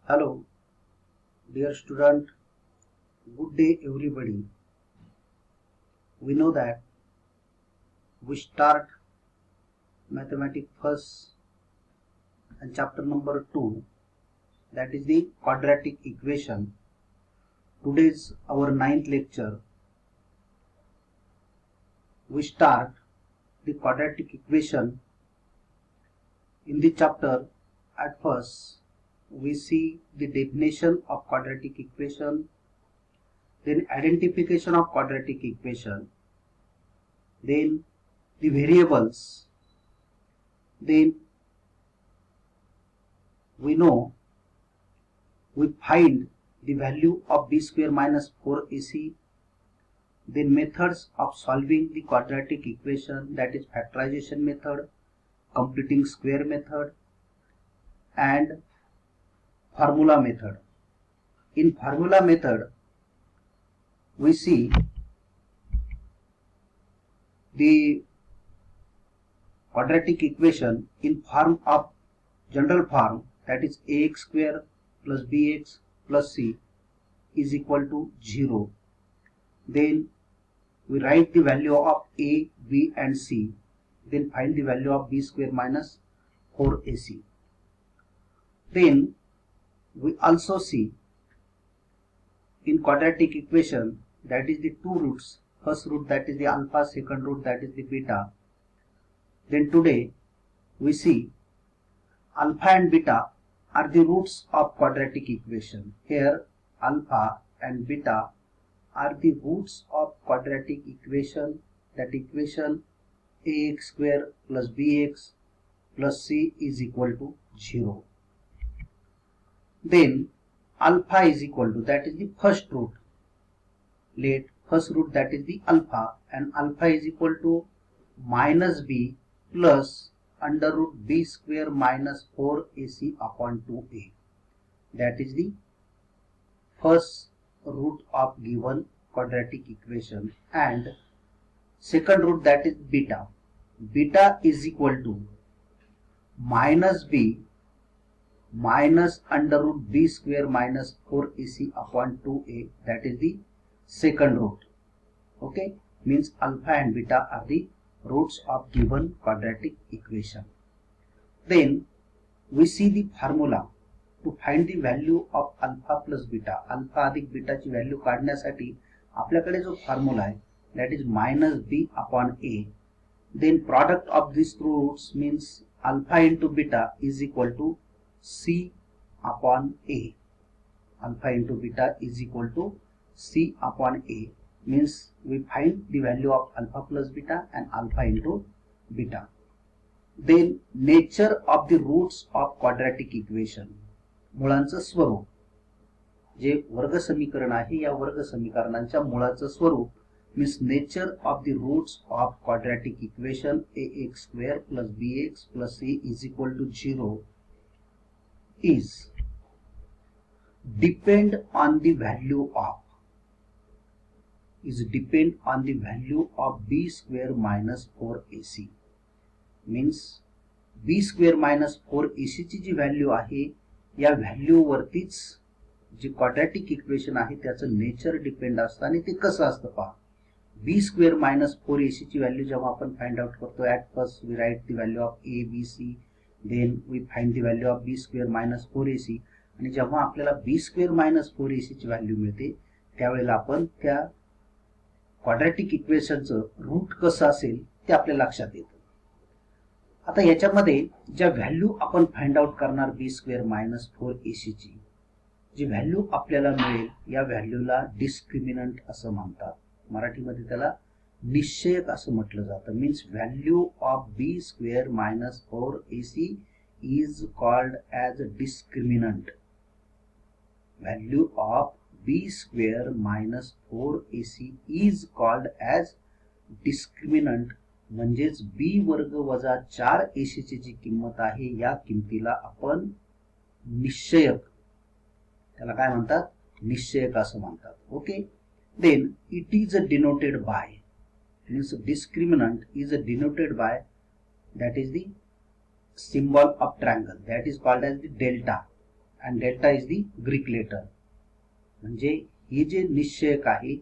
Hello, dear student. Good day, everybody. We know that we start mathematics first and chapter number 2, that is the quadratic equation. Today's our ninth lecture. We start the quadratic equation. In the chapter, at first, we see the definition of quadratic equation, then identification of quadratic equation, then the variables, then we know we find the value of b square minus 4ac, then methods of solving the quadratic equation, that is factorization method, completing square method, and formula method. In formula method, we see the quadratic equation in form of general form, that is ax square plus bx plus c is equal to 0. Then we write the value of a, b and c, then find the value of b square minus 4ac. Then we also see in quadratic equation, that is the two roots, first root that is the alpha, second root that is the beta. Then today we see alpha and beta are the roots of quadratic equation. Here alpha and beta are the roots of quadratic equation, that equation ax square plus bx plus c is equal to 0. Then alpha is equal to, that is the first root, let first root that is the alpha, and alpha is equal to minus b plus under root b square minus 4ac upon 2a, that is the first root of given quadratic equation. And second root that is beta, beta is equal to minus b minus under root b square minus 4ac upon 2a, that is the second root. Okay, means alpha and beta are the roots of given quadratic equation. Then we see the formula to find the value of alpha plus beta. Alpha अधिक beta ची value काढण्यासाठी आपल्याकडे जो formula आहे, that is minus b upon a. Then product of these two roots means alpha into beta is equal to c upon a. Alpha into beta is equal to c upon a, means we find the value of alpha plus beta and alpha into beta. Then nature of the roots of quadratic equation, मुळांचं स्वरूप, जे वर्ग समीकरण आहे या वर्ग समीकरणांच्या मुळाचं स्वरूप means nature of the roots of quadratic equation ax square plus bx plus c is equal to 0 is depend on the value of b square minus 4ac, means b square minus 4ac ची जी value आहे या value वरतीच जे quadratic equation आहे त्याचं nature depend असतं. आणि ते कसं असतं पहा, b square minus 4ac ची व्हॅल्यू जेव्हा आपण फाइंड आउट करतो, at first we write the value of a b c, then we find the value of b square minus 4ac. आणि जेव्हा आपल्याला b square minus 4ac ची value मिळते त्यावेळेला आपण त्या क्वाड्रॅटिक इक्वेशनचं रूट कसं असेल ते आपल्या लक्षात येतं. आता याच्यामध्ये ज्या व्हॅल्यू आपण फाइंड आउट करणार b square minus 4ac ची जी व्हॅल्यू आपल्याला मिळेल या व्हॅल्यूला डिस्क्रिमिनंट असं म्हणतात. मराठीमध्ये त्याला निश्चयक असं म्हटलं जातं. Means value of b square minus 4ac is called as discriminant. Value of b square minus 4ac is called as discriminant. म्हणजेच b वर्ग वजा 4ac ची जी किंमत आहे या किमतीला आपण निश्चयक, त्याला काय म्हणतात, निश्चयक असं म्हणतात. Okay, then it is denoted by, means discriminant is denoted by, that is the symbol of triangle, that is called as the delta, and delta is the Greek letter. म्हणजे हे जे निश्चयक आहे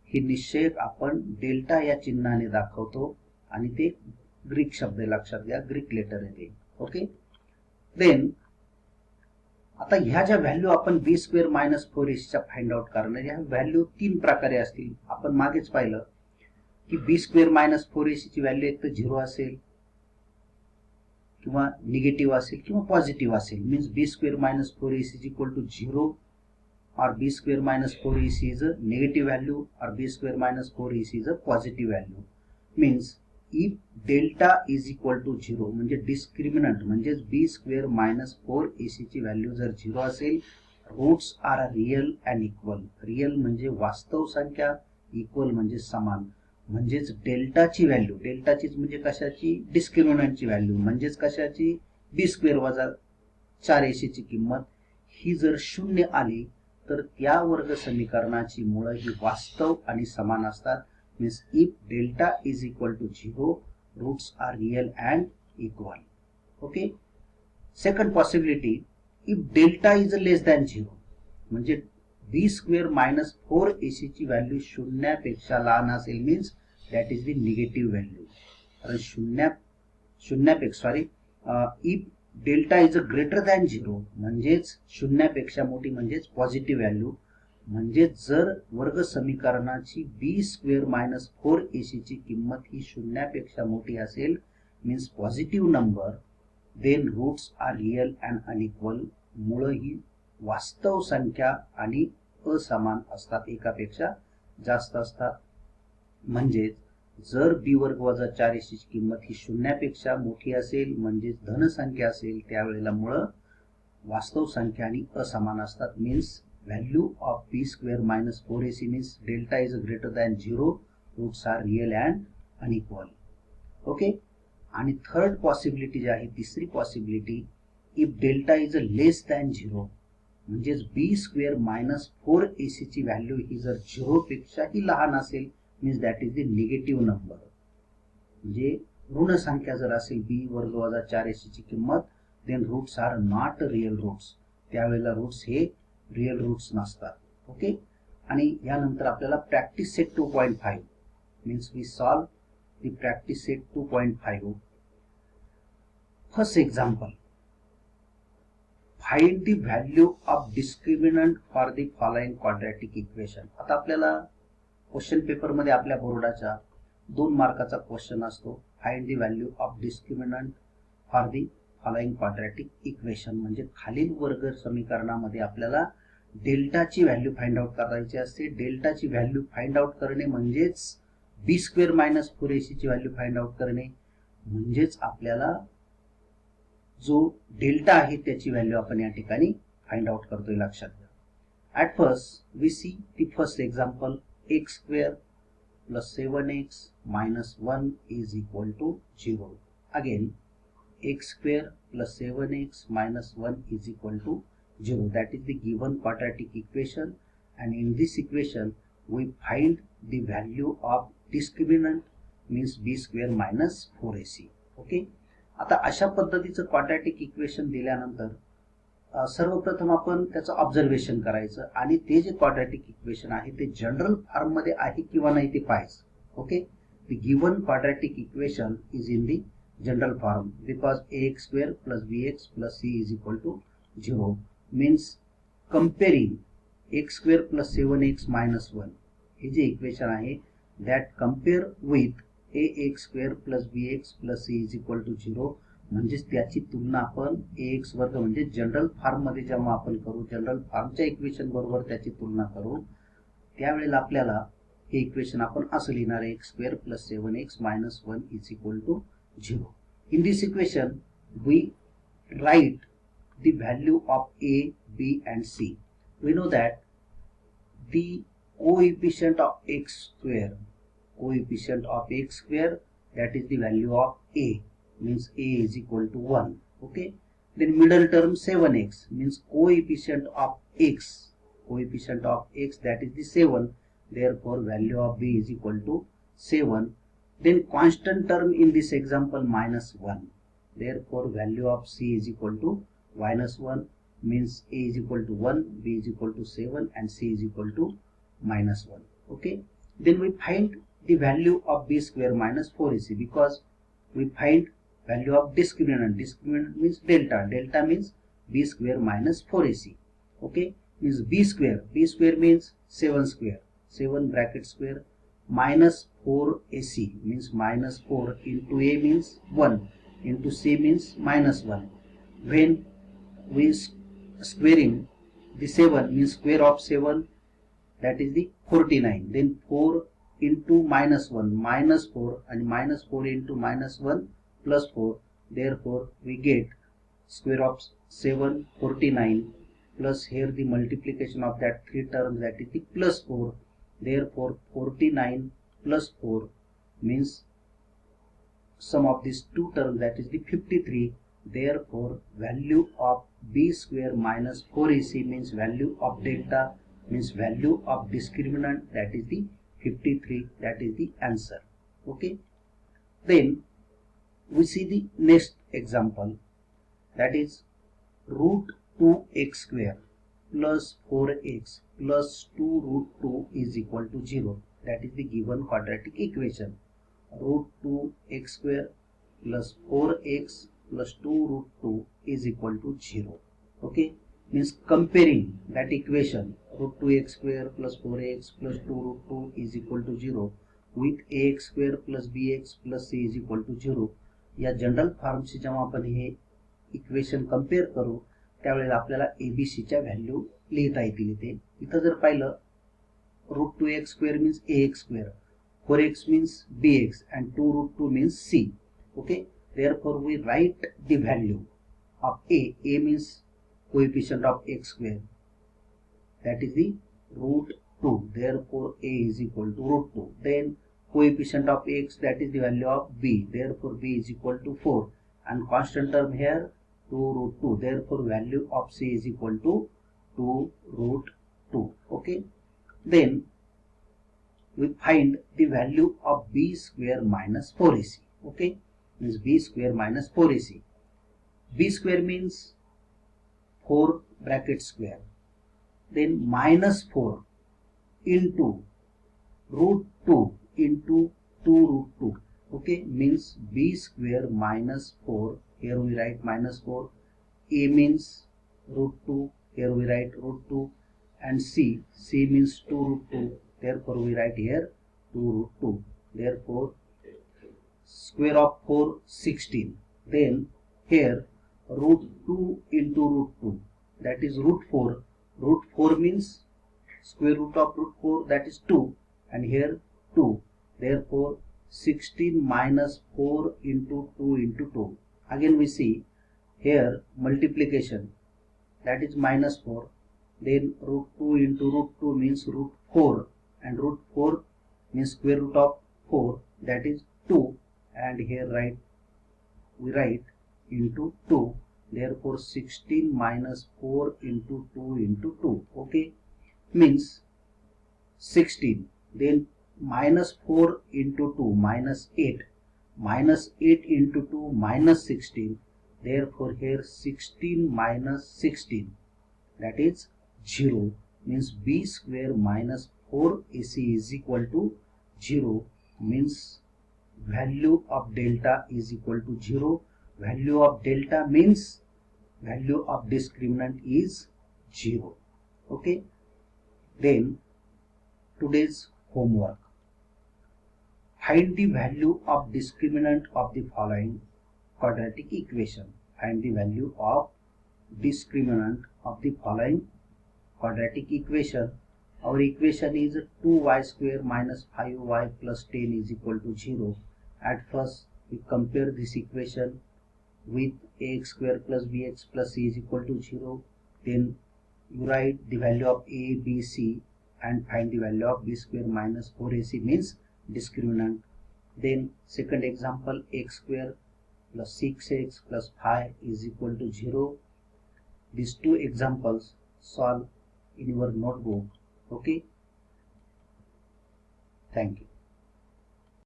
हे निश्चयक आपण डेल्टा या चिन्हाने दाखवतो आणि ते ग्रीक शब्द लक्षात घ्या, ग्रीक लेटर आहे ते. ओके. देन आता ह्या ज्या व्हॅल्यू आपण बी स्क्वेअर मायनस 4ac च्या फाइंड आउट करणार, ह्या व्हॅल्यू तीन प्रकारे असतील. आपण मागेच पाहिलं की बी स्क्वेअर मायनस 4ac ची व्हॅल्यू एक तर 0 असेल किंवा निगेटिव्ह असेल किंवा पॉझिटिव्ह असेल. Means b square minus 4ac is equal to 0 or b square minus 4ac is a negative value or b square minus 4ac is a positive value. Means if delta is equal to 0 म्हणजे discriminant म्हणजे b square minus 4ac ची value जर 0 असेल, roots are real and equal. Real म्हणजे वास्तव संख्या, equal म्हणजे समान. म्हणजेच डेल्टाची व्हॅल्यू, डेल्टाचीच म्हणजे कशाची, डिस्क्रिमिनंटची व्हॅल्यू म्हणजेच कशाची, b स्क्वेअर वजा 4ac ची किंमत ही जर शून्य आली तर त्या वर्ग समीकरणाची मुळं ही वास्तव आणि समान असतात. Means if delta is equal to 0 roots are real and equal. Okay. Second possibility, if delta is less than 0 म्हणजे बी स्क्वेअर मायनस 4ac ची व्हॅल्यू शून्यापेक्षा लहान असेल, means that is the negative value. कारण शून्यापेक्षा if delta is greater than 0 म्हणजेच शून्यापेक्षा मोठी म्हणजेच पॉझिटिव्ह व्हॅल्यू. म्हणजे जर वर्ग समीकरणाची बी स्क्वेअर मायनस 4ac ची किंमत ही शून्यापेक्षा मोठी असेल, means positive number, then roots are real and unequal. मुळं ही वास्तव संख्या आणि असमान असतात, एकापेक्षा जास्त असतात. म्हणजेच जर बी वर्ग वजा 4ac ची किंमत ही शून्यापेक्षा मोठी असेल म्हणजे धनसंख्या असेल, त्यावेळेला मुळं वास्तव संख्या आणि असमान असतात. Means value of b square minus 4ac means delta is greater than 0, roots are real and unequal. Okay. आणि थर्ड पॉसिबिलिटी जी आहे, तिसरी possibility, if delta is less than 0 म्हणजेच बी स्क्वेअर मायनस 4ac ची व्हॅल्यू ही जर 0 पेक्षाही लहान असेल, means that is the negative number. म्हणजे ऋण संख्या जर असेल बी वर्ग वजा 4ac ची किंमत, then roots are not real roots. त्यावेळेला रूट्स हे रियल रूट्स नसतात. ओके. आणि यानंतर आपल्याला practice set 2.5 means we solve the practice set 2.5. First example, find the value of discriminant for the following quadratic equation. आता आपल्याला क्वेश्चन पेपर मध्ये आपल्या बोर्डाच्या 2 मार्काचा क्वेश्चन असतो, find the value of discriminant for the following quadratic equation. म्हणजे खालील वर्ग समीकरणामध्ये आपल्याला डेल्टाची व्हॅल्यू फाइंड आउट करायची असते. डेल्टाची व्हॅल्यू फाइंड आउट करणे म्हणजेच बी स्क्वेअर मायनस 4ac ची व्हॅल्यू फाइंड आउट करणे. म्हणजेच आपल्याला जो डेल्टा आहे त्याची व्हॅल्यू आपण या ठिकाणी फाइंड आउट करतोय, लक्षात घ्या. At first we see the first example, x square plus 7x minus 1 is equal to 0. Again, x square plus 7x minus 1 is equal to 0. That is the given quadratic equation, and in this equation we find the value of discriminant means b square minus 4ac. Okay. आता अशा पद्धतीचं quadratic equation दिल्यानंतर सर्वप्रथम आपण त्याचं observation करायचं आणि ते जे क्वाड्रॅटिक इक्वेशन आहे ते जनरल फॉर्म मध्ये आहे किंवा नाही ते पाहायचं. Okay. The given quadratic equation is in the general form because ax square plus bx plus c is equal to 0 means comparing x square plus 7x minus 1 hey J equation आहे that compare with ax square plus bx plus c is equal to 0 म्हणजेच त्याची तुलना आपण ax वर्ग म्हणजे general form मध्ये जेव्हा आपण करू, जनरल फॉर्मच्या इक्वेशन बरोबर त्याची तुलना करू, त्यावेळेला आपल्याला हे इक्वेशन आपण असं लिहिणार आहे, x square plus 7x minus 1 is equal to 0. In this equation we write the value of a, b and c. We know that the coefficient of x square that is the value of a means a is equal to 1. Okay. Then middle term 7x means coefficient of x that is the 7, therefore value of b is equal to 7. Then constant term in this example minus 1, therefore value of c is equal to minus 1. means a is equal to 1, b is equal to 7 and c is equal to minus 1. Okay, then we find the value of b square minus 4ac, because we find value of discriminant. Discriminant means delta. Delta means b square minus 4ac. Okay, means b square. B square means 7 square. 7 bracket square minus 4ac means minus 4 into a means 1 into c means minus 1. When we squaring the 7 means square of 7, that is the 49. Then 4 into minus 1 minus 4 and minus 4 into minus 1 plus 4. Therefore we get square of 7 49 plus here the multiplication of that three terms, that is the plus 4. Therefore 49 plus 4 means sum of these two terms, that is the 53. Therefore value of b square minus 4ac means value of delta means value of discriminant, that is the 53. That is the answer. Okay, then we see the next example, that is root 2x square plus 4x plus 2 root 2 is equal to 0. That is the given quadratic equation. Root 2x square plus 4x plus 2 root 2 is equal to 0. Okay, means comparing that equation root 2x square plus 4x plus 2 root 2 is equal to 0 with ax square plus bx plus c is equal to 0. या general फॉर्मशी जेव्हा आपण हे equation compare करू त्यावेळेला आपल्याला एबीसीच्या value लिहिता येतील. इथं जर पाहिलं root 2x square means ax square, 4x means bx and 2 root 2 means c. Okay, therefore we write the value of a. A means coefficient of x square, that is the root 2. Therefore a is equal to root 2. Then coefficient of x, that is the value of b. Therefore b is equal to 4 and constant term here 2 root 2. Therefore value of c is equal to 2 root 2. Okay, then we find the value of b square minus 4ac. Okay, means b square minus 4ac. B square means 4 bracket square, then minus 4 into root 2 into 2 root 2. Okay, means b square minus 4. Here we write minus 4. A means root 2. Here we write root 2. And c means 2 root 2. Therefore we write here 2 root 2. Therefore square of 4 16. Then here root 2 into root 2, that is root 4. Root 4 means square root of root 4, that is 2, and here 2. Therefore 16 minus 4 into 2 into 2. Again we see here multiplication, that is minus 4. Then root 2 into root 2 means root 4, and root 4 means square root of 4, that is 2, and here we write into 2. Therefore 16 minus 4 into 2 into 2. Okay, means 16. Then minus 4 into 2 minus 8. Minus 8 into 2 minus 16. Therefore here 16 minus 16, that is 0. Means b square minus 4ac is equal to 0. Means value of delta is equal to 0. Value of delta means value of discriminant is 0. Okay, then today's homework. Find the value of discriminant of the following quadratic equation. Find the value of discriminant of the following quadratic equation. Our equation is 2y square minus 5y plus 10 is equal to 0. At first we compare this equation with ax square plus bx plus c is equal to 0. Then you write the value of a, b, c and find the value of b square minus 4ac means discriminant. Then second example, x square plus 6x plus 5 is equal to 0. These two examples solve in your notebook. Okay, thank you.